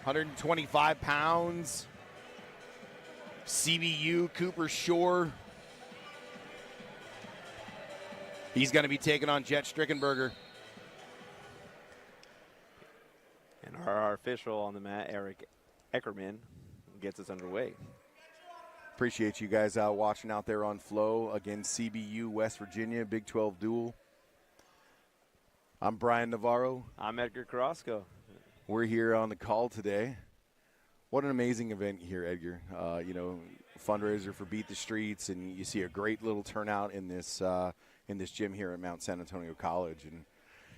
125 pounds. CBU, Cooper Shore. He's going to be taking on Jett Strickenberger. And our official on the mat, Eric Eckerman, gets us underway. Appreciate you guys watching out there on Flow. Again, CBU, West Virginia, Big 12 duel. I'm Brian Navarro. I'm Edgar Carrasco. We're here on the call today. What an amazing event here, Edgar. Fundraiser for Beat the Streets, and you see a great little turnout in this gym here at Mount San Antonio College. And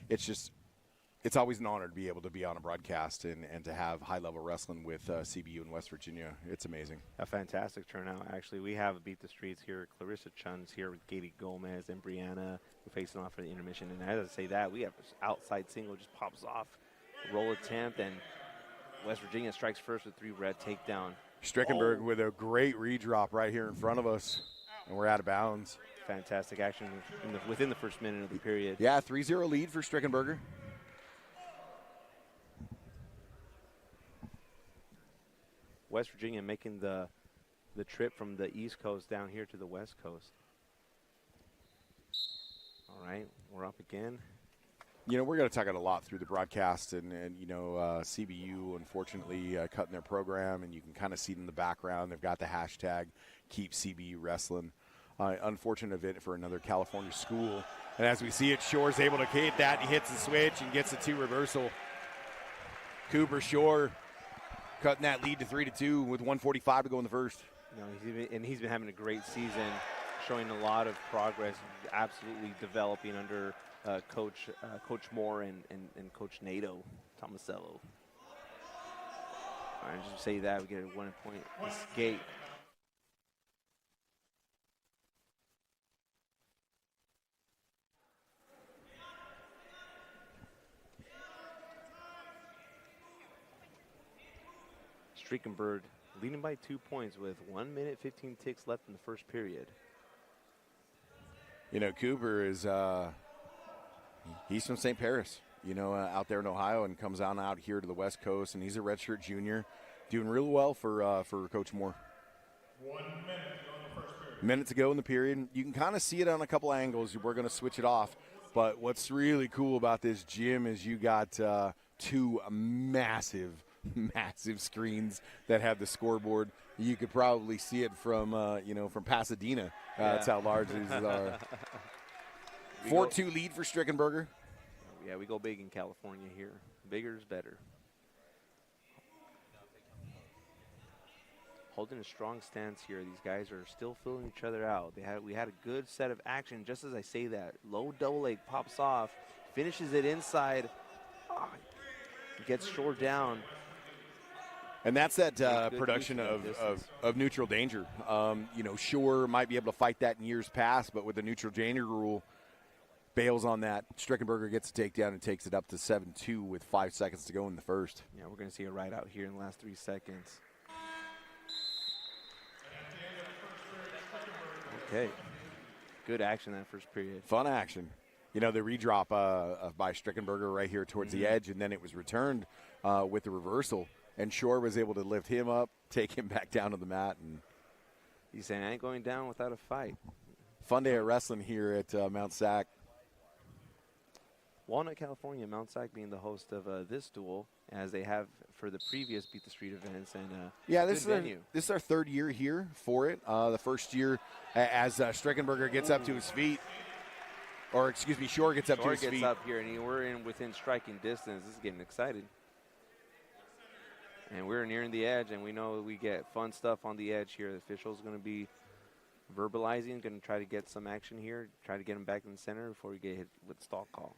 it's always an honor to be able to be on a broadcast and to have high-level wrestling with CBU in West Virginia. It's amazing. A fantastic turnout, actually. We have Beat the Streets here. Clarissa Chun's here with Katie Gomez and Brianna. We're facing off for the intermission. And as I say that, we have an outside single just pops off. Roll attempt, and West Virginia strikes first with 3 red takedown. Strickenberg with a great redrop right here in front of us, and we're out of bounds. Fantastic action within the first minute of the period. Yeah, 3-0 lead for Strickenberger. West Virginia making the trip from the East Coast down here to the West Coast. All right, we're up again. We're going to talk a lot through the broadcast, and CBU, unfortunately, cutting their program, and you can kind of see it in the background. They've got the hashtag Keep CBU Wrestling. Unfortunate event for another California school. And as we see it, Shore's able to hit that. He hits the switch and gets the 2 reversal. Cooper Shore cutting that lead to 3-2 with 1:45 to go in the first. He's been having a great season, showing a lot of progress, absolutely developing under Coach Moore and Coach Nato Tomasello. All right, just say that we get a 1-point escape. Strickenberg leading by 2 points with 1 minute 15 ticks left in the first period. Cooper is he's from St. Paris, out there in Ohio, and comes on out here to the West Coast, and he's a redshirt junior, doing real well for Coach Moore. 1 minute to go in the first period. Minute to go in the period. You can kind of see it on a couple angles. We're going to switch it off. But what's really cool about this gym is you got 2 massive screens that have the scoreboard. You could probably see it from Pasadena. That's how large these are. 4-2 lead for Strickenberger. Yeah, we go big in California here. Bigger is better. Holding a strong stance here. These guys are still filling each other out. We had a good set of action. Just as I say that, low double leg pops off, finishes it inside, gets Shore down. And that's that production of neutral danger. Shore might be able to fight that in years past, but with the neutral danger rule, bails on that. Strickenberger gets a takedown and takes it up to 7-2 with 5 seconds to go in the first. Yeah, we're going to see a right out here in the last 3 seconds. Okay. Good action that first period. Fun action. The redrop by Strickenberger right here towards the edge, and then it was returned with the reversal. And Shore was able to lift him up, take him back down to the mat. And he's saying, I ain't going down without a fight. Fun day of wrestling here at Mount Sac. Walnut, California, Mount Sac being the host of this duel, as they have for the previous Beat the Street events. And this is our 3rd year here for it. The first year as Strickenberger gets up to his feet. Or, excuse me, Shore gets up to his feet. Shore gets up here, and we're within striking distance. This is getting excited. And we're nearing the edge, and we know we get fun stuff on the edge here. The official's going to be verbalizing, going to try to get some action here, try to get him back in the center before we get hit with the stall call.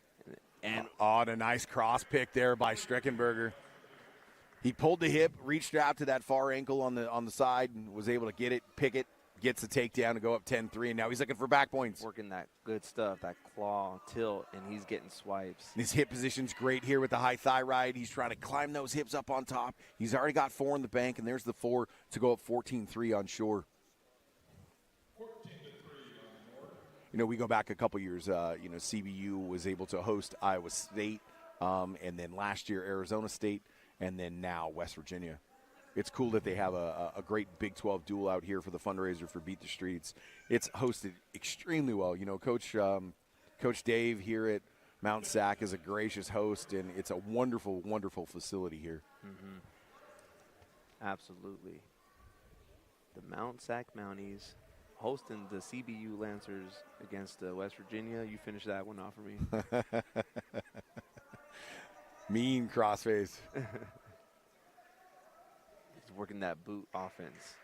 And a nice cross pick there by Strickenberger. He pulled the hip, reached out to that far ankle on the side, and was able to get it, pick it, gets the takedown to go up 10-3, and now he's looking for back points. Working that good stuff, that claw, tilt, and he's getting swipes. His hip position's great here with the high thigh ride. He's trying to climb those hips up on top. He's already got 4 in the bank, and there's the 4 to go up 14-3 on Shore. 14-3 on Moore. We go back a couple years. CBU was able to host Iowa State, and then last year Arizona State. and then now West Virginia. It's cool that they have a great Big 12 duel out here for the fundraiser for Beat the Streets. It's hosted extremely well. You know, Coach Dave here at Mount Sac is a gracious host, and it's a wonderful, wonderful facility here. Mm-hmm. Absolutely. The Mount Sac Mounties hosting the CBU Lancers against West Virginia. You finish that one off for me. Mean crossface. He's working that boot offense.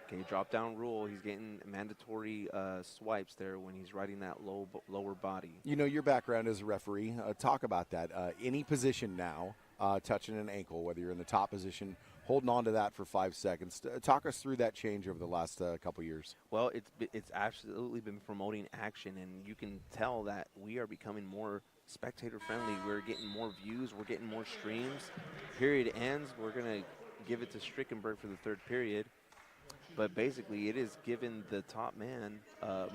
Okay, drop down rule. He's getting mandatory swipes there when he's riding that lower body. You know, your background as a referee, talk about that. Any position now, touching an ankle, whether you're in the top position, holding on to that for 5 seconds. Talk us through that change over the last couple years. Well, it's absolutely been promoting action, and you can tell that we are becoming more spectator friendly. We're getting more views. We're getting more streams. Period ends. We're going to give it to Strickenberger for the third period. But basically, it is giving the top man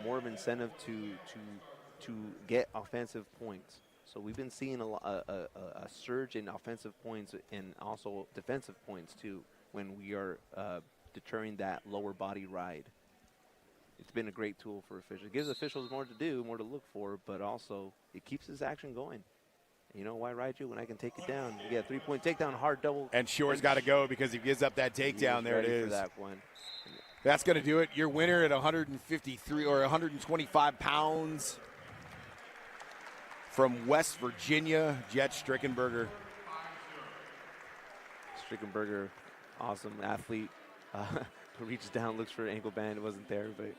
more of an incentive to get offensive points. So we've been seeing a surge in offensive points and also defensive points too when we are deterring that lower body ride. It's been a great tool for officials. It gives officials more to do, more to look for, but also it keeps his action going. You know, why ride you when I can take it down? You get a 3-point takedown, hard double. And Shore's got to go because he gives up that takedown. There it is. For that one. That's going to do it. Your winner at 153 or 125 pounds from West Virginia, Jett Strickenberger. Strickenberger, awesome athlete. Reaches down, looks for an ankle band. It wasn't there, but